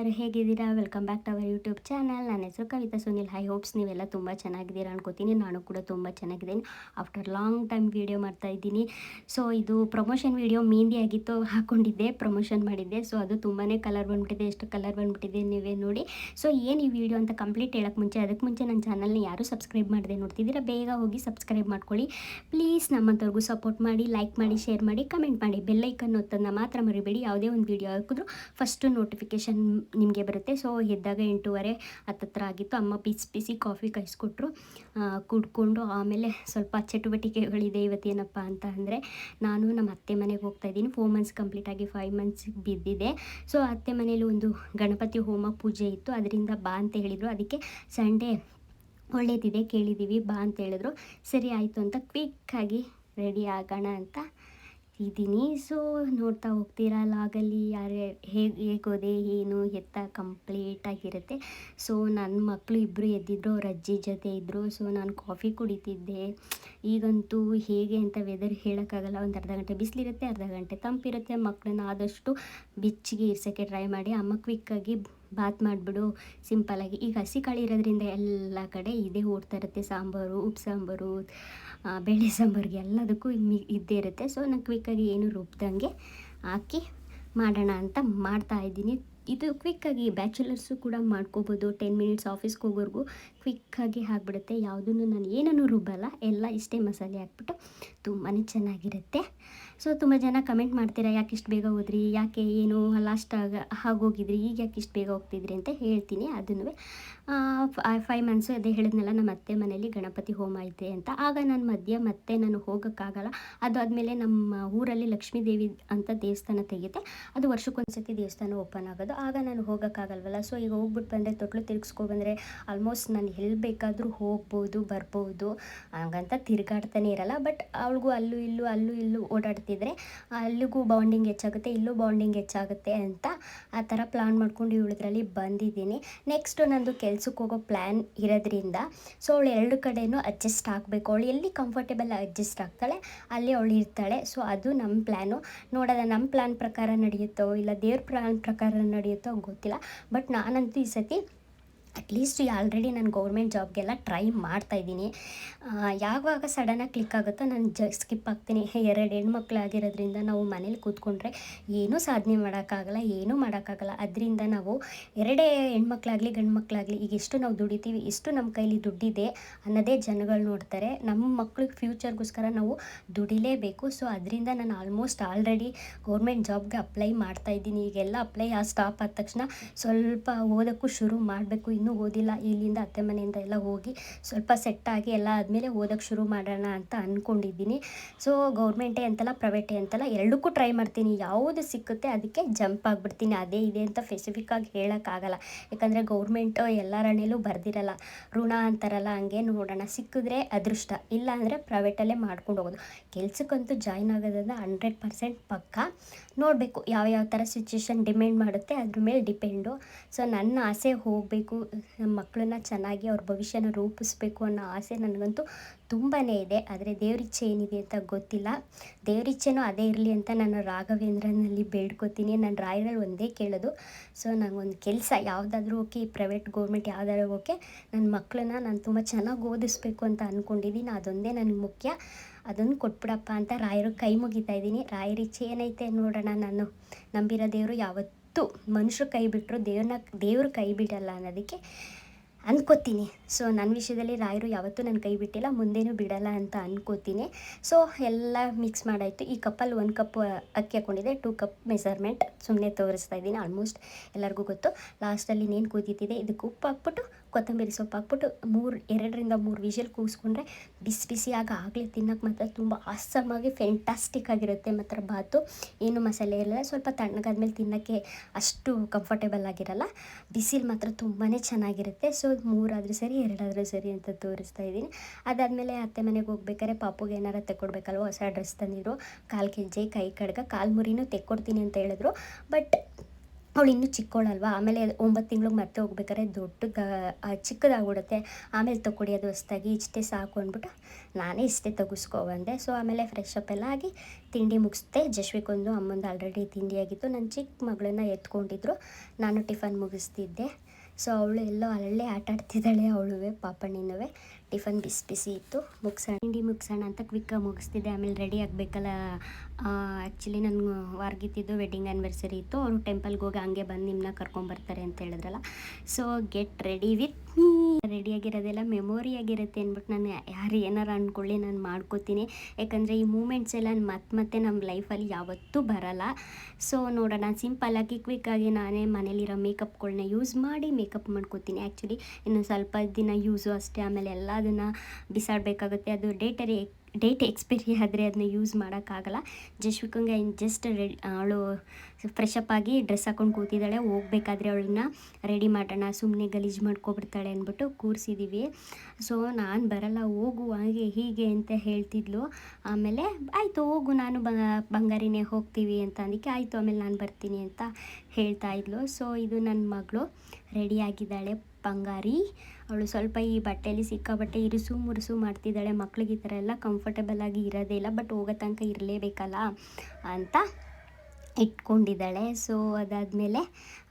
ಎಲ್ಲರೂ ಹೇಗಿದ್ದೀರಾ? Welcome back to our YouTube channel. ನನ್ನ ಹೆಸರು ಕವಿತಾ ಸುನಿಲ್. ಹೈ ಹೋಪ್ಸ್ ನೀವೆಲ್ಲ ತುಂಬ ಚೆನ್ನಾಗಿದ್ದೀರಾ ಅನ್ಕೋತೀನಿ. ನಾನು ಕೂಡ ತುಂಬ ಚೆನ್ನಾಗಿದ್ದೀನಿ. ಆಫ್ಟರ್ ಲಾಂಗ್ ಟೈಮ್ ವೀಡಿಯೋ ಮಾಡ್ತಾ ಇದ್ದೀನಿ. ಸೊ ಇದು ಪ್ರಮೋಷನ್ ವೀಡಿಯೋ ಮೆಹಂದಿ ಆಗಿತ್ತು, ಹಾಕ್ಕೊಂಡಿದ್ದೆ, ಪ್ರಮೋಷನ್ ಮಾಡಿದ್ದೆ. ಸೊ ಅದು ತುಂಬಾ ಕಲರ್ ಬಂದುಬಿಟ್ಟಿದೆ. ಎಷ್ಟು ಕಲರ್ ಬಂದುಬಿಟ್ಟಿದೆ ನೀವೇ ನೋಡಿ. ಸೊ ಏನು ಈ ವಿಡಿಯೋ ಅಂತ ಕಂಪ್ಲೀಟ್ ಹೇಳೋಕ್ಕೆ ಮುಂಚೆ, ಅದಕ್ಕೆ ಮುಂಚೆ ನನ್ನ ಚಾನಲ್ನ ಯಾರು ಸಬ್ಸ್ಕ್ರೈಬ್ ಮಾಡದೆ ನೋಡ್ತಿದ್ದೀರಾ, ಬೇಗ ಹೋಗಿ ಸಬ್ಸ್ಕ್ರೈಬ್ ಮಾಡ್ಕೊಳ್ಳಿ ಪ್ಲೀಸ್. ನಮ್ಮಂಥವ್ರಿಗೂ ಸಪೋರ್ಟ್ ಮಾಡಿ, ಲೈಕ್ ಮಾಡಿ, ಶೇರ್ ಮಾಡಿ, ಕಮೆಂಟ್ ಮಾಡಿ. ಬೆಲ್ಲೈಕನ್ ಒತ್ತೋದನ್ನ ಮಾತ್ರ ಮರಿಬೇಡಿ. ಯಾವುದೇ ಒಂದು ವೀಡಿಯೋ ಹಾಕಿದ್ರು ಫಸ್ಟು ನೋಟಿಫಿಕೇಷನ್ ನಿಮಗೆ ಬರುತ್ತೆ. ಸೊ ಎದ್ದಾಗ 8:30 ಹತ್ತತ್ರ ಆಗಿತ್ತು. ಅಮ್ಮ ಬಿಸಿ ಕಾಫಿ ಕಾಯಿಸ್ಕೊಟ್ರು, ಕುಡ್ಕೊಂಡು ಆಮೇಲೆ ಸ್ವಲ್ಪ ಚಟುವಟಿಕೆಗಳಿದೆ ಇವತ್ತೇನಪ್ಪ ಅಂತ ಅಂದರೆ, ನಾನು ನಮ್ಮ ಅತ್ತೆ ಮನೆಗೆ ಹೋಗ್ತಾ ಇದ್ದೀನಿ. 4 ಮಂತ್ಸ್ ಕಂಪ್ಲೀಟ್ ಆಗಿ 5 ಮಂತ್ಸ್ ಬಿದ್ದಿದೆ. ಸೊ ಅತ್ತೆ ಮನೇಲಿ ಒಂದು ಗಣಪತಿ ಹೋಮ ಪೂಜೆ ಇತ್ತು, ಅದರಿಂದ ಬಾ ಅಂತ ಹೇಳಿದರು. ಅದಕ್ಕೆ ಸಂಡೇ ಒಳ್ಳೇದಿದೆ ಕೇಳಿದ್ದೀವಿ ಬಾ ಅಂತ ಹೇಳಿದ್ರು. ಸರಿ ಆಯಿತು ಅಂತ ಕ್ವಿಕ್ಕಾಗಿ ರೆಡಿ ಆಗೋಣ ಅಂತ ಇದ್ದೀನಿ. ಸೊ ನೋಡ್ತಾ ಹೋಗ್ತೀರಾ ಲಾಗಲ್ಲಿ ಯಾರು ಹೇಗೋದೆ ಏನು ಎತ್ತ ಕಂಪ್ಲೀಟಾಗಿರುತ್ತೆ. ಸೊ ನನ್ನ ಮಕ್ಕಳು ಇಬ್ಬರು ಎದ್ದಿದ್ರು, ಅವ್ರ ಅಜ್ಜಿ ಜೊತೆ ಇದ್ದರು. ಸೊ ನಾನು ಕಾಫಿ ಕುಡಿತಿದ್ದೆ. ಈಗಂತೂ ಹೇಗೆ ಅಂತ ವೆದರ್ ಹೇಳೋಕ್ಕಾಗಲ್ಲ. ಒಂದು ಅರ್ಧ ಗಂಟೆ ಬಿಸಿಲಿರುತ್ತೆ, ಅರ್ಧ ಗಂಟೆ ತಂಪಿರುತ್ತೆ. ಮಕ್ಕಳನ್ನ ಆದಷ್ಟು ಬೆಚ್ಚಗೆ ಇರಿಸೋಕ್ಕೆ ಟ್ರೈ ಮಾಡಿ. ಅಮ್ಮ ಕ್ವಿಕ್ಕಾಗಿ ಬಾತ್ ಮಾಡಿಬಿಡು ಸಿಂಪಲ್ಲಾಗಿ. ಈಗ ಹಸಿ ಕಾಳು ಇರೋದ್ರಿಂದ ಎಲ್ಲ ಕಡೆ ಇದೇ ಓಡ್ತಾ ಇರುತ್ತೆ. ಸಾಂಬಾರು, ಉಪ್ಪು ಸಾಂಬಾರು, ಬೇಳೆ ಸಾಂಬಾರಿಗೆ ಎಲ್ಲದಕ್ಕೂ ಇದ್ದೇ ಇರುತ್ತೆ. ಸೊ ನಾನು ಕ್ವಿಕ್ಕಾಗಿ ಏನು ರುಬ್ದಂಗೆ ಹಾಕಿ ಮಾಡೋಣ ಅಂತ ಮಾಡ್ತಾಯಿದ್ದೀನಿ. ಇದು ಕ್ವಿಕ್ಕಾಗಿ ಬ್ಯಾಚುಲರ್ಸು ಕೂಡ ಮಾಡ್ಕೋಬೋದು. 10 ಮಿನಿಟ್ಸ್ ಆಫೀಸ್ಗೆ ಹೋಗೋರ್ಗೂ ಕ್ವಿಕ್ಕಾಗಿ ಆಗಿಬಿಡುತ್ತೆ. ಯಾವುದನ್ನು ನಾನು ಏನನ್ನು ರುಬ್ಬಲ್ಲ, ಎಲ್ಲ ಇಷ್ಟೇ ಮಸಾಲೆ ಹಾಕ್ಬಿಟ್ಟು ತುಂಬಾ ಚೆನ್ನಾಗಿರುತ್ತೆ. ಸೊ ತುಂಬ ಜನ ಕಮೆಂಟ್ ಮಾಡ್ತೀರಾ, ಯಾಕೆ ಇಷ್ಟು ಬೇಗ ಹೋದ್ರಿ, ಯಾಕೆ ಏನು ಲಾಸ್ಟ್ ಆಗೋಗಿದ್ರಿ, ಈಗ ಯಾಕೆ ಇಷ್ಟು ಬೇಗ ಹೋಗ್ತಿದ್ರಿ ಅಂತ ಹೇಳ್ತೀನಿ. ಅದನ್ನು 5 ಮಂತ್ಸು ಅದೇ ಹೇಳಿದ್ನಲ್ಲ, ನಮ್ಮ ಅತ್ತೆ ಮನೇಲಿ ಗಣಪತಿ ಹೋಮ ಐತೆ ಅಂತ. ಆಗ ನಾನು ಮತ್ತೆ ನಾನು ಹೋಗೋಕ್ಕಾಗಲ್ಲ. ಅದಾದಮೇಲೆ ನಮ್ಮ ಊರಲ್ಲಿ ಲಕ್ಷ್ಮೀ ದೇವಿ ಅಂತ ದೇವಸ್ಥಾನ ತೆಗೆಯುತ್ತೆ. ಅದು ವರ್ಷಕ್ಕೊಂದ್ಸತಿ ದೇವಸ್ಥಾನ ಓಪನ್ ಆಗೋದು. ಆಗ ನಾನು ಹೋಗೋಕ್ಕಾಗಲ್ವಲ್ಲ. ಸೊ ಈಗ ಹೋಗ್ಬಿಟ್ಟು ಬಂದರೆ, ತೊಟ್ಲು ತಿರುಗಿಸ್ಕೊಬಂದರೆ ಆಲ್ಮೋಸ್ಟ್ ನಾನು ಎಲ್ಲಿ ಬೇಕಾದರೂ ಹೋಗ್ಬೋದು ಬರ್ಬೋದು, ಹಾಗಂತ ತಿರುಗಾಡ್ತಾನೆ ಇರಲ್ಲ. ಬಟ್ ಅವಳಿಗೂ ಅಲ್ಲೂ ಇಲ್ಲೂ ಓಡಾಡ್ತಿದ್ರೆ ಅಲ್ಲಿಗೂ ಬಾಂಡಿಂಗ್ ಹೆಚ್ಚಾಗುತ್ತೆ, ಇಲ್ಲೂ ಬಾಂಡಿಂಗ್ ಹೆಚ್ಚಾಗುತ್ತೆ ಅಂತ ಆ ಥರ ಪ್ಲಾನ್ ಮಾಡ್ಕೊಂಡು ಇವಳದ್ರಲ್ಲಿ ಬಂದಿದ್ದೀನಿ. ನೆಕ್ಸ್ಟು ನಂದು ಕೆಲ್ಸಕ್ಕೆ ಹೋಗೋ ಪ್ಲ್ಯಾನ್ ಇರೋದ್ರಿಂದ ಸೊ ಅವಳು 2 ಕಡೆಯೂ ಅಡ್ಜಸ್ಟ್ ಆಗಬೇಕು. ಅವಳು ಎಲ್ಲಿ ಕಂಫರ್ಟೇಬಲ್ ಅಡ್ಜಸ್ಟ್ ಆಗ್ತಾಳೆ ಅಲ್ಲಿ ಅವಳು ಇರ್ತಾಳೆ. ಸೊ ಅದು ನಮ್ಮ ಪ್ಲ್ಯಾನು. ನೋಡೋಣ ನಮ್ಮ ಪ್ಲ್ಯಾನ್ ಪ್ರಕಾರ ನಡೆಯುತ್ತೋ ಇಲ್ಲ ದೇವ್ರ ಪ್ಲ್ಯಾನ್ ಪ್ರಕಾರ ನಡೆಯುತ್ತೋ ಗೊತ್ತಿಲ್ಲ. ಬಟ್ ನಾನಂತೂ ಈ ಸತಿ ಅಟ್ಲೀಸ್ಟ್ ಆಲ್ರೆಡಿ ನಾನು ಗೌರ್ಮೆಂಟ್ ಜಾಬ್ಗೆಲ್ಲ ಟ್ರೈ ಮಾಡ್ತಾಯಿದ್ದೀನಿ. ಯಾವಾಗ ಸಡನ್ನಾಗಿ ಕ್ಲಿಕ್ ಆಗುತ್ತೋ ನಾನು ಸ್ಕಿಪ್ ಆಗ್ತೀನಿ. 2 ಹೆಣ್ಮಕ್ಳು ಆಗಿರೋದ್ರಿಂದ ನಾವು ಮನೇಲಿ ಕೂತ್ಕೊಂಡ್ರೆ ಏನೂ ಸಾಧನೆ ಮಾಡೋಕ್ಕಾಗಲ್ಲ, ಏನೂ ಮಾಡೋಕ್ಕಾಗಲ್ಲ. ಅದರಿಂದ ನಾವು 2 ಹೆಣ್ಮಕ್ಳಾಗಲಿ ಗಂಡು ಮಕ್ಕಳಾಗಲಿ, ಈಗ ಎಷ್ಟು ನಾವು ದುಡಿತೀವಿ, ಎಷ್ಟು ನಮ್ಮ ಕೈಲಿ ದುಡ್ಡಿದೆ ಅನ್ನೋದೇ ಜನಗಳು ನೋಡ್ತಾರೆ. ನಮ್ಮ ಮಕ್ಳಿಗೆ ಫ್ಯೂಚರ್ಗೋಸ್ಕರ ನಾವು ದುಡಿಲೇಬೇಕು. ಸೊ ಅದರಿಂದ ನಾನು ಆಲ್ರೆಡಿ ಗೌರ್ಮೆಂಟ್ ಜಾಬ್ಗೆ ಅಪ್ಲೈ ಮಾಡ್ತಾಯಿದ್ದೀನಿ. ಈಗೆಲ್ಲ ಅಪ್ಲೈ ಸ್ಟಾಪ್ ಆದ ತಕ್ಷಣ ಸ್ವಲ್ಪ ಓದೋಕ್ಕೂ ಶುರು ಮಾಡಬೇಕು. ಇನ್ನೂ ಓದಿಲ್ಲ, ಇಲ್ಲಿಂದ ಅತ್ತೆ ಮನೆಯಿಂದ ಎಲ್ಲ ಹೋಗಿ ಸ್ವಲ್ಪ ಸೆಟ್ಟಾಗಿ ಎಲ್ಲ ಆದಮೇಲೆ ಓದೋಕ್ಕೆ ಶುರು ಮಾಡೋಣ ಅಂತ ಅಂದ್ಕೊಂಡಿದ್ದೀನಿ. ಸೊ ಗೌರ್ಮೆಂಟೇ ಅಂತಲ್ಲ, ಪ್ರೈವೇಟೇ ಅಂತಲ್ಲ, ಎರಡಕ್ಕೂ ಟ್ರೈ ಮಾಡ್ತೀನಿ. ಯಾವುದು ಸಿಕ್ಕುತ್ತೆ ಅದಕ್ಕೆ ಜಂಪ್ ಆಗಿಬಿಡ್ತೀನಿ. ಅದೇ ಇದೆ ಅಂತ ಸ್ಪೆಸಿಫಿಕ್ಕಾಗಿ ಹೇಳೋಕ್ಕಾಗಲ್ಲ. ಯಾಕಂದರೆ ಗೌರ್ಮೆಂಟು ಎಲ್ಲರನೇಲೂ ಬರ್ದಿರಲ್ಲ, ಋಣ ಅಂತಾರಲ್ಲ, ಹಂಗೆ ನೋಡೋಣ. ಸಿಕ್ಕಿದ್ರೆ ಅದೃಷ್ಟ, ಇಲ್ಲ ಅಂದರೆ ಪ್ರೈವೇಟಲ್ಲೇ ಮಾಡ್ಕೊಂಡು ಹೋಗೋದು. ಕೆಲ್ಸಕ್ಕಂತೂ ಜಾಯ್ನ್ ಆಗೋದ್ರಿಂದ 100% ಪಕ್ಕ. ನೋಡಬೇಕು ಯಾವ ಥರ ಸಿಚುವೇಶನ್ ಡಿಮ್ಯಾಂಡ್ ಮಾಡುತ್ತೆ, ಅದ್ರ ಮೇಲೆ ಡಿಪೆಂಡು. ಸೊ ನನ್ನ ಆಸೆ ಹೋಗಬೇಕು, ನಮ್ಮ ಮಕ್ಕಳನ್ನ ಚೆನ್ನಾಗಿ ಅವ್ರ ಭವಿಷ್ಯನ ರೂಪಿಸ್ಬೇಕು ಅನ್ನೋ ಆಸೆ ನನಗಂತೂ ತುಂಬಾ ಇದೆ. ಆದರೆ ದೇವ್ರಿಚ್ಛೆ ಏನಿದೆ ಅಂತ ಗೊತ್ತಿಲ್ಲ. ದೇವ್ರಿಚ್ಛೆನೂ ಅದೇ ಇರಲಿ ಅಂತ ನಾನು ರಾಘವೇಂದ್ರನಲ್ಲಿ ಬೇಡ್ಕೊತೀನಿ. ನಾನು ರಾಯರಲ್ಲಿ ಒಂದೇ ಕೇಳೋದು, ಸೊ ನನಗೊಂದು ಕೆಲಸ ಯಾವುದಾದ್ರೂ ಓಕೆ, ಪ್ರೈವೇಟ್ ಗೌರ್ಮೆಂಟ್ ಯಾವುದಾದ್ರೂ ಓಕೆ, ನನ್ನ ಮಕ್ಕಳನ್ನ ನಾನು ತುಂಬ ಚೆನ್ನಾಗಿ ಓದಿಸ್ಬೇಕು ಅಂತ ಅಂದ್ಕೊಂಡಿದ್ದೀನಿ. ಅದೊಂದೇ ನನಗೆ ಮುಖ್ಯ. ಅದನ್ನು ಕೊಟ್ಬಿಡಪ್ಪ ಅಂತ ರಾಯರು ಕೈ ಮುಗಿತಾ ಇದ್ದೀನಿ. ರಾಯರ ಇಚ್ಛೆ ಏನೈತೆ ನೋಡೋಣ. ನಾನು ನಂಬಿರೋ ದೇವರು ಯಾವತ್ತೂ ಮನುಷ್ಯರು ಕೈ ಬಿಟ್ಟರು ದೇವ್ರು ಕೈ ಬಿಡಲ್ಲ ಅನ್ನೋದಕ್ಕೆ ಅಂದ್ಕೋತೀನಿ. ಸೊ ನನ್ನ ವಿಷಯದಲ್ಲಿ ರಾಯರು ಯಾವತ್ತೂ ನನ್ನ ಕೈ ಬಿಟ್ಟಿಲ್ಲ, ಮುಂದೇನೂ ಬಿಡಲ್ಲ ಅಂತ ಅಂದ್ಕೋತೀನಿ. ಸೊ ಎಲ್ಲ ಮಿಕ್ಸ್ ಮಾಡಾಯಿತು. ಈ ಕಪ್ಪಲ್ಲಿ 1 ಕಪ್ ಅಕ್ಕಿ ಹಾಕ್ಕೊಂಡಿದ್ದೆ, 2 ಕಪ್ ಮೆಸರ್ಮೆಂಟ್ ಸುಮ್ಮನೆ ತೋರಿಸ್ತಾ ಇದ್ದೀನಿ. ಆಲ್ಮೋಸ್ಟ್ ಎಲ್ಲರಿಗೂ ಗೊತ್ತು. ಲಾಸ್ಟಲ್ಲಿ ಇನ್ನೇನು ಕೂತಿದ್ದಿದೆ, ಇದಕ್ಕೆ ಉಪ್ಪು ಹಾಕ್ಬಿಟ್ಟು ಕೊತ್ತಂಬರಿ ಸೊಪ್ಪು ಹಾಕ್ಬಿಟ್ಟು 2ರಿಂದ 3 ವಿಷಲ್ ಕೂಗಿಸ್ಕೊಂಡ್ರೆ ಬಿಸಿಯಾಗಿ ಆಗಲೇ ತಿನ್ನೋಕ್ಕೆ ಮಾತ್ರ ತುಂಬ ಆಸಮಾಗಿ ಫೆಂಟಾಸ್ಟಿಕ್ ಆಗಿರುತ್ತೆ. ಮಾತ್ರ ಬಾತು ಏನು ಮಸಾಲೆ ಇರಲ್ಲ. ಸ್ವಲ್ಪ ತಣ್ಣಗಾದ್ಮೇಲೆ ತಿನ್ನೋಕ್ಕೆ ಅಷ್ಟು ಕಂಫರ್ಟೇಬಲ್ ಆಗಿರಲ್ಲ. ಬಿಸಿಲು ಮಾತ್ರ ತುಂಬಾ ಚೆನ್ನಾಗಿರುತ್ತೆ. ಸೊ 3 ಆದರೂ ಸರಿ, 2 ಆದರೂ ಸರಿ ಅಂತ ತೋರಿಸ್ತಾ ಇದ್ದೀನಿ. ಅದಾದಮೇಲೆ ಅತ್ತೆ ಮನೆಗೆ ಹೋಗ್ಬೇಕಾದ್ರೆ ಪಾಪುಗೆ ಏನಾರು ತೆಕ್ಕೊಡ್ಬೇಕಲ್ವ, ಹೊಸ ಡ್ರೆಸ್ ತಂದಿದ್ರು. 1/4 kg ಕೈ ಕಡ್ಗ, 1/4 ಮುರಿನೂ ತೆಕ್ಕೊಡ್ತೀನಿ ಅಂತ ಹೇಳಿದ್ರು. ಬಟ್ ಅವಳು ಇನ್ನೂ ಚಿಕ್ಕವಳಲ್ವ. ಆಮೇಲೆ 9 ತಿಂಗ್ಳಿಗೆ ಮತ್ತೆ ಹೋಗ್ಬೇಕಾದ್ರೆ ಚಿಕ್ಕದಾಗ್ಬಿಡುತ್ತೆ. ಆಮೇಲೆ ತೊಗೊಡಿ ಅದು ಹೊಸ್ದಾಗಿ ಇಷ್ಟೇ ಸಾಕು ಅಂದ್ಬಿಟ್ಟು ನಾನೇ ಇಷ್ಟೇ ತೆಗೆಸ್ಕೊಬಂದೆ. ಸೊ ಆಮೇಲೆ ಫ್ರೆಶ್ ಅಪ್ ಎಲ್ಲ ಆಗಿ ತಿಂಡಿ ಮುಗಿಸ್ದೆ. ಜಶ್ವಿಕೊಂದು ಅಮ್ಮಂದು ಆಲ್ರೆಡಿ ತಿಂಡಿ ಆಗಿತ್ತು. ನನ್ನ ಚಿಕ್ಕ ಮಗಳನ್ನ ಎತ್ಕೊಂಡಿದ್ರು, ನಾನು ಟಿಫನ್ ಮುಗಿಸ್ತಿದ್ದೆ. ಸೊ ಅವಳು ಎಲ್ಲೋ ಅಲ್ಲೇ ಆಟ ಆಡ್ತಿದ್ದಾಳೆ ಅವಳುವೆ ಪಾಪಣ್ಣಿನವೇ. ಟಿಫನ್ ಬಿಸಿ ಬಿಸಿ ಇತ್ತು. ತಿಂಡಿ ಮುಗಿಸೋಣ ಅಂತ ಕ್ವಿಕ್ಕಾಗಿ ಮುಗಿಸ್ತಿದ್ದೆ. ಆಮೇಲೆ ರೆಡಿ ಆಗಬೇಕಲ್ಲ. ಆ್ಯಕ್ಚುಲಿ ನನಗೆ ವಾರ್ಗಿತ್ತಿದ್ದು ವೆಡ್ಡಿಂಗ್ ಆ್ಯನಿವರ್ಸರಿ ಇತ್ತು. ಅವರು ಟೆಂಪಲ್ಗೆ ಹೋಗಿ ಹಂಗೆ ಬಂದು ನಿಮ್ಮನ್ನ ಕರ್ಕೊಂಬರ್ತಾರೆ ಅಂತ ಹೇಳಿದ್ರಲ್ಲ. So get ready with me. ರೆಡಿಯಾಗಿರೋದೆಲ್ಲ ಮೆಮೊರಿ ಆಗಿರುತ್ತೆ ಅಂದ್ಬಿಟ್ಟು ನಾನು ಯಾರು ಏನಾರು ಅಂದ್ಕೊಳ್ಳಿ ನಾನು ಮಾಡ್ಕೋತೀನಿ. ಯಾಕಂದರೆ ಈ ಮೂಮೆಂಟ್ಸ್ ಎಲ್ಲ ಮತ್ತೆ ನಮ್ಮ ಲೈಫಲ್ಲಿ ಯಾವತ್ತೂ ಬರಲ್ಲ. ಸೊ ನೋಡೋಣ, ಸಿಂಪಲ್ಲಾಗಿ ಕ್ವಿಕ್ಕಾಗಿ ನಾನೇ ಮನೇಲಿರೋ ಮೇಕಪ್ಗಳನ್ನ ಯೂಸ್ ಮಾಡಿ ಮೇಕಪ್ ಮಾಡ್ಕೋತೀನಿ. ಆ್ಯಕ್ಚುಲಿ ಇನ್ನು ಸ್ವಲ್ಪ ದಿನ ಯೂಸು ಅಷ್ಟೇ. ಆಮೇಲೆ ಎಲ್ಲ ಅದನ್ನು ಬಿಸಾಡಬೇಕಾಗುತ್ತೆ. ಅದು ಡೇಟ್ ಎಕ್ಸ್ಪೈರಿ ಆದರೆ ಅದನ್ನ ಯೂಸ್ ಮಾಡೋಕ್ಕಾಗಲ್ಲ. ಜಶ್ವಿಕಂಗೆ ಜಸ್ಟ್ ಅವಳು ಫ್ರೆಶ್ ಅಪ್ ಆಗಿ ಡ್ರೆಸ್ ಹಾಕೊಂಡು ಕೂತಿದ್ದಾಳೆ. ಹೋಗ್ಬೇಕಾದ್ರೆ ಅವಳನ್ನ ರೆಡಿ ಮಾಡೋಣ, ಸುಮ್ಮನೆ ಗಲೀಜು ಮಾಡ್ಕೊಬಿಡ್ತಾಳೆ ಅಂದ್ಬಿಟ್ಟು ಕೂರಿಸಿದ್ದೀವಿ. ಸೊ ನಾನು ಬರಲ್ಲ, ಹೋಗು ಹಾಗೆ ಹೀಗೆ ಅಂತ ಹೇಳ್ತಿದ್ಲು. ಆಮೇಲೆ ಆಯಿತು ಹೋಗು, ನಾನು ಬಂಗಾರಿನೇ ಹೋಗ್ತೀವಿ ಅಂತ ಅಂದಕ್ಕೆ ಆಯಿತು ಆಮೇಲೆ ನಾನು ಬರ್ತೀನಿ ಅಂತ ಹೇಳ್ತಾ ಇದ್ಲು. ಸೊ ಇದು ನನ್ನ ಮಗಳು ರೆಡಿಯಾಗಿದ್ದಾಳೆ ಬಂಗಾರಿ. ಅವಳು ಸ್ವಲ್ಪ ಈ ಬಟ್ಟೆಯಲ್ಲಿ ಸಿಕ್ಕಾಬಟ್ಟೆ ಇರಿಸು ಮುರುಸು ಮಾಡ್ತಿದ್ದಾಳೆ. ಮಕ್ಳಿಗೆ ಈ ಥರ ಎಲ್ಲ ಕಂಫರ್ಟಬಲ್ ಆಗಿ ಇರೋದೇ ಇಲ್ಲ, ಬಟ್ ಹೋಗೋ ತನಕ ಇರಲೇಬೇಕಲ್ಲ ಅಂತ ಇಟ್ಕೊಂಡಿದ್ದಾಳೆ. ಸೊ ಅದಾದಮೇಲೆ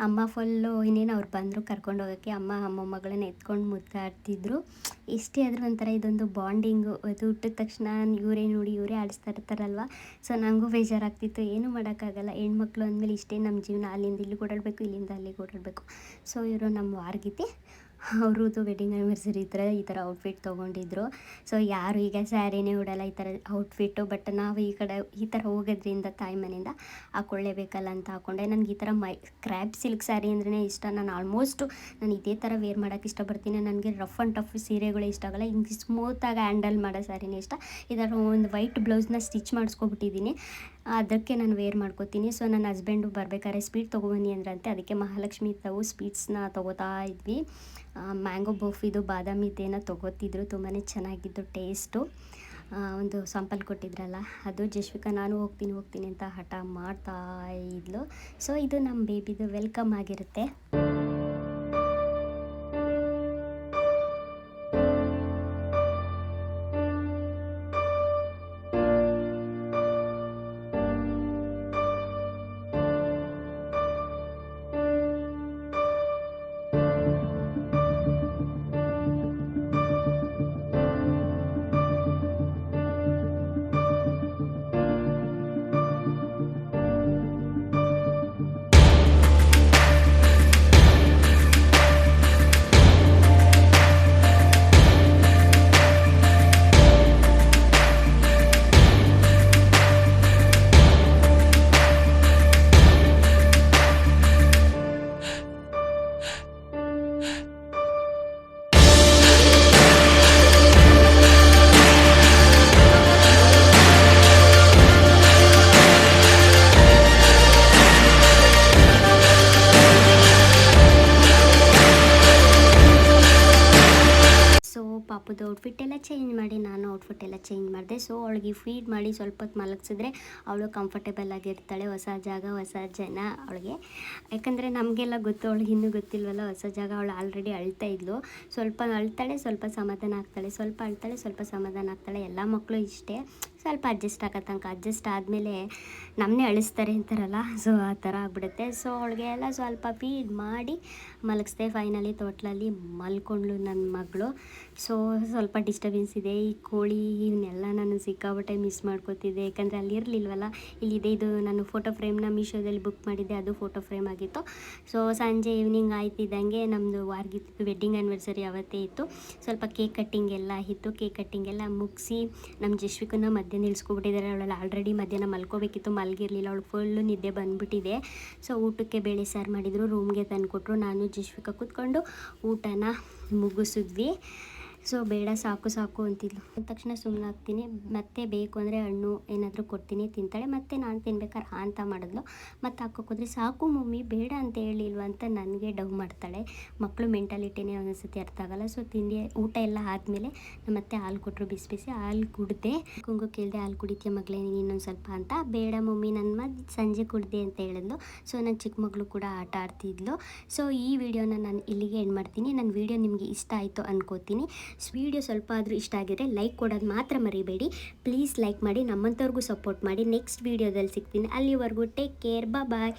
ಅಮ್ಮ ಫುಲ್ಲು ಇನ್ನೇನು ಅವ್ರು ಬಂದರು ಕರ್ಕೊಂಡು ಹೋಗೋಕ್ಕೆ. ಅಮ್ಮ ಮೊಮ್ಮಗಳನ್ನ ಎತ್ಕೊಂಡು ಮುದ್ದಾಡ್ತಿದ್ರು. ಇಷ್ಟೇ ಆದರೂ ಒಂಥರ ಇದೊಂದು ಬಾಂಡಿಂಗು. ಅದು ಹುಟ್ಟಿದ ತಕ್ಷಣ ಇವರೇ ನೋಡಿ ಇವರೇ ಆಡಿಸ್ತಾ ಇರ್ತಾರಲ್ವ. ಸೊ ನನಗೂ ಬೇಜಾರಾಗ್ತಿತ್ತು. ಏನೂ ಮಾಡೋಕ್ಕಾಗಲ್ಲ, ಹೆಣ್ಮಕ್ಳು ಅಂದಮೇಲೆ ಇಷ್ಟೇ ನಮ್ಮ ಜೀವನ. ಅಲ್ಲಿಂದ ಇಲ್ಲಿಗೆ ಓಡಾಡಬೇಕು, ಇಲ್ಲಿಂದ ಅಲ್ಲಿಗೆ ಓಡಾಡಬೇಕು. ಸೊ ಇವರು ನಮ್ಮ ವಾರ್ಗಿತಿ, ಅವ್ರದ್ದು ವೆಡ್ಡಿಂಗ್ ಆ್ಯನಿವರ್ಸರಿ ಈ ಥರ ಔಟ್ಫಿಟ್ ತೊಗೊಂಡಿದ್ರು. ಸೊ ಯಾರು ಈಗ ಸ್ಯಾರಿನೇ ಉಡಲ್ಲ ಈ ಥರ ಔಟ್ಫಿಟ್ಟು. ಬಟ್ ನಾವು ಈ ಥರ ಹೋಗೋದ್ರಿಂದ ತಾಯಿ ಮನೆಯಿಂದ ಹಾಕ್ಕೊಳ್ಳೇಬೇಕಲ್ಲ ಅಂತ ಹಾಕ್ಕೊಂಡೆ. ನನಗೆ ಈ ಥರ ಕ್ರ್ಯಾಪ್ ಸಿಲ್ಕ್ ಸ್ಯಾರಿ ಅಂದ್ರೇ ಇಷ್ಟ. ನಾನು ನಾನು ಇದೇ ಥರ ವೇರ್ ಮಾಡೋಕ್ಕೆ ಇಷ್ಟಪಡ್ತೀನಿ. ನನಗೆ ರಫ್ ಆ್ಯಂಡ್ ಟಫ್ ಸೀರೆಗಳೇ ಇಷ್ಟ ಆಗಲ್ಲ. ಹಿಂಗೆ ಸ್ಮೂತಾಗಿ ಹ್ಯಾಂಡಲ್ ಮಾಡೋ ಸ್ಯಾರಿನೇ ಇಷ್ಟ. ಈ ಥರ ಒಂದು ವೈಟ್ ಬ್ಲೌಸ್ನ ಸ್ಟಿಚ್ ಮಾಡಿಸ್ಕೊಬಿಟ್ಟಿದ್ದೀನಿ, ಅದಕ್ಕೆ ನಾನು ವೇರ್ ಮಾಡ್ಕೋತೀನಿ. ಸೊ ನನ್ನ ಹಸ್ಬೆಂಡು ಬರಬೇಕಾದ್ರೆ ಸ್ವೀಟ್ ತೊಗೊಬನ್ನಿ ಅಂದ್ರಂತೆ, ಅದಕ್ಕೆ ಮಹಾಲಕ್ಷ್ಮಿ ತಾವು ಸ್ವೀಟ್ಸ್ನ ತೊಗೋತಾ ಇದ್ವಿ. ಮ್ಯಾಂಗೋ ಬರ್ಫಿದು ಬಾದಾಮಿದ್ದೇನೋ ತೊಗೋತಿದ್ರು, ತುಂಬಾ ಚೆನ್ನಾಗಿದ್ದು ಟೇಸ್ಟು. ಒಂದು ಸ್ಯಾಂಪಲ್ ಕೊಟ್ಟಿದ್ರಲ್ಲ ಅದು. ಜಶ್ವಿಕಾ ನಾನು ಹೋಗ್ತೀನಿ ಅಂತ ಹಠ ಮಾಡ್ತಾ ಇದ್ಲು. ಸೊ ಇದು ನಮ್ಮ ಬೇಬಿದು ವೆಲ್ಕಮ್ ಆಗಿರುತ್ತೆ. ಪಾಪದ ಔಟ್ಫಿಟ್ ಎಲ್ಲ ಚೇಂಜ್ ಮಾಡಿ ನಾನು ಔಟ್ಫಿಟ್ ಎಲ್ಲ ಚೇಂಜ್ ಮಾಡಿದೆ. ಸೊ ಅವಳಿಗೆ ಫೀಡ್ ಮಾಡಿ ಸ್ವಲ್ಪ ಹೊತ್ತು ಮಲಗಿಸಿದ್ರೆ ಅವಳು ಕಂಫರ್ಟೇಬಲ್ ಆಗಿರ್ತಾಳೆ. ಹೊಸ ಜಾಗ ಹೊಸ ಜನ ಅವಳಿಗೆ. ಯಾಕಂದರೆ ನಮಗೆಲ್ಲ ಗೊತ್ತು, ಅವಳಿಗೆ ಇನ್ನೂ ಗೊತ್ತಿಲ್ವಲ್ಲ ಹೊಸ ಜಾಗ. ಅವಳು ಆಲ್ರೆಡಿ ಅಳ್ತಾ ಇದ್ಲು. ಸ್ವಲ್ಪ ಅಳ್ತಾಳೆ, ಸ್ವಲ್ಪ ಸಮಾಧಾನ ಆಗ್ತಾಳೆ, ಸ್ವಲ್ಪ ಅಳ್ತಾಳೆ, ಸ್ವಲ್ಪ ಸಮಾಧಾನ ಆಗ್ತಾಳೆ. ಎಲ್ಲ ಮಕ್ಕಳು ಇಷ್ಟೇ, ಸ್ವಲ್ಪ ಅಡ್ಜಸ್ಟ್ ಆಗೋ ತನಕ. ಅಡ್ಜಸ್ಟ್ ಆದಮೇಲೆ ನಮ್ಮನ್ನೇ ಅಳಿಸ್ತಾರೆ ಅಂತಾರಲ್ಲ, ಸೊ ಆ ಥರ ಆಗ್ಬಿಡುತ್ತೆ. ಸೊ ಅವಳಿಗೆ ಎಲ್ಲ ಸ್ವಲ್ಪ ಫೀಡ್ ಮಾಡಿ ಮಲಗಿಸ್ದೆ. ಫೈನಲಿ ತೋಟ್ಲಲ್ಲಿ ಮಲ್ಕೊಂಡ್ಳು ನನ್ನ ಮಗಳು. ಸೊ ಸ್ವಲ್ಪ ಡಿಸ್ಟರ್ಬೆನ್ಸ್ ಇದೆ. ಈ ಕೋಳಿ ಇವನ್ನೆಲ್ಲ ನಾನು ಸಿಕ್ಕಾಬಟ್ಟೆ ಮಿಸ್ ಮಾಡ್ಕೋತಿದ್ದೆ, ಯಾಕಂದರೆ ಅಲ್ಲಿ ಇರಲಿಲ್ವಲ್ಲ. ಇಲ್ಲಿದೆ, ಇದು ನಾನು ಫೋಟೋ ಫ್ರೇಮ್ನ ಮೀಶೋದಲ್ಲಿ ಬುಕ್ ಮಾಡಿದ್ದೆ, ಅದು ಫೋಟೋ ಫ್ರೇಮ್ ಆಗಿತ್ತು. ಸೊ ಸಂಜೆ ಈವ್ನಿಂಗ್ ಆಯ್ತಿದ್ದಂಗೆ ನಮ್ಮದು ವಾರ್ಗಿತ್ತು ವೆಡ್ಡಿಂಗ್ ಆ್ಯನಿವರ್ಸರಿ ಅವತ್ತೇ ಇತ್ತು. ಸ್ವಲ್ಪ ಕೇಕ್ ಕಟ್ಟಿಂಗ್ ಎಲ್ಲ ಇತ್ತು. ಕೇಕ್ ಕಟ್ಟಿಂಗ್ ಎಲ್ಲ ಮುಗಿಸಿ ನಮ್ಮ ಜಶ್ವಿಕನ ಮಧ್ಯಾಹ್ನ ನಿಲ್ಸ್ಕೊಬಿಟ್ಟಿದ್ದಾರೆ. ಅವಳೆಲ್ಲ ಆಲ್ರೆಡಿ ಮಧ್ಯಾಹ್ನ ಮಲ್ಕೋಬೇಕಿತ್ತು, ಮಲಗಿರಲಿಲ್ಲ. ಅವಳು ಫುಲ್ಲು ನಿದ್ದೆ ಬಂದುಬಿಟ್ಟಿದೆ. ಸೊ ಊಟಕ್ಕೆ ಬೇಳೆ ಸಾರು ಮಾಡಿದರು, ರೂಮ್ಗೆ ತಂದುಕೊಟ್ರು. ನಾನು ಜಶ್ವಿಕ ಕೂತ್ಕೊಂಡು ಊಟನ ಮುಗಿಸಿದ್ವಿ. ಸೊ ಬೇಡ ಸಾಕು ಸಾಕು ಅಂತಿದ್ಲು. ಅಂದ ತಕ್ಷಣ ಸುಮ್ಮನೆ ಆಗ್ತೀನಿ. ಮತ್ತೆ ಬೇಕು ಅಂದರೆ ಹಣ್ಣು ಏನಾದರೂ ಕೊಡ್ತೀನಿ, ತಿಂತಾಳೆ. ಮತ್ತು ನಾನು ತಿನ್ಬೇಕಾದ್ರೆ ಅಂತ ಮಾಡಿದ್ಲು. ಮತ್ತು ಹಾಕೋಕೋದ್ರೆ ಸಾಕು ಮಮ್ಮಿ ಬೇಡ ಅಂತ ಹೇಳಿಲ್ವ ಅಂತ ನನಗೆ ಡವ್ ಮಾಡ್ತಾಳೆ. ಮಕ್ಕಳು ಮೆಂಟಾಲಿಟಿನೇ ಒಂದೊಂದ್ಸತಿ ಅರ್ಥ ಆಗಲ್ಲ. ಸೊ ಊಟ ಎಲ್ಲ ಆದಮೇಲೆ ಮತ್ತೆ ಹಾಲು ಕೊಟ್ಟರು, ಬಿಸಿ ಬಿಸಿ ಹಾಲು ಕುಡಿದೆ. ಕುಂಗು ಕೇಳಿದೆ, ಹಾಲು ಕುಡಿತೀಯ ಮಗಳೇ ನೀನು ಇನ್ನೊಂದು ಸ್ವಲ್ಪ ಅಂತ. ಬೇಡ ಮಮ್ಮಿ ನನ್ನ ಸಂಜೆ ಕುಡ್ದೆ ಅಂತ ಹೇಳಿದ್ಲು. ಸೊ ನನ್ನ ಚಿಕ್ಕ ಮಗಳು ಕೂಡ ಆಟ ಆಡ್ತಿದ್ಲು. ಸೊ ಈ ವಿಡಿಯೋನ ನಾನು ಇಲ್ಲಿಗೆ ಎಂಡ್ ಮಾಡ್ತೀನಿ. ನನ್ನ ವಿಡಿಯೋ ನಿಮಗೆ ಇಷ್ಟ ಆಯಿತು ಅನ್ಕೋತೀನಿ. ವಿಡಿಯೋ ಸ್ವಲ್ಪ ಆದರೂ ಇಷ್ಟ ಆಗಿದ್ರೆ ಲೈಕ್ ಕೊಡೋದು ಮಾತ್ರ ಮರಿಬೇಡಿ. ಪ್ಲೀಸ್ ಲೈಕ್ ಮಾಡಿ, ನಮ್ಮಂಥವ್ರಿಗೂ ಸಪೋರ್ಟ್ ಮಾಡಿ. ನೆಕ್ಸ್ಟ್ ವಿಡಿಯೋದಲ್ಲಿ ಸಿಗ್ತೀನಿ. ಅಲ್ಲಿವರೆಗೂ ಟೇಕ್ ಕೇರ್, ಬಾಯ್.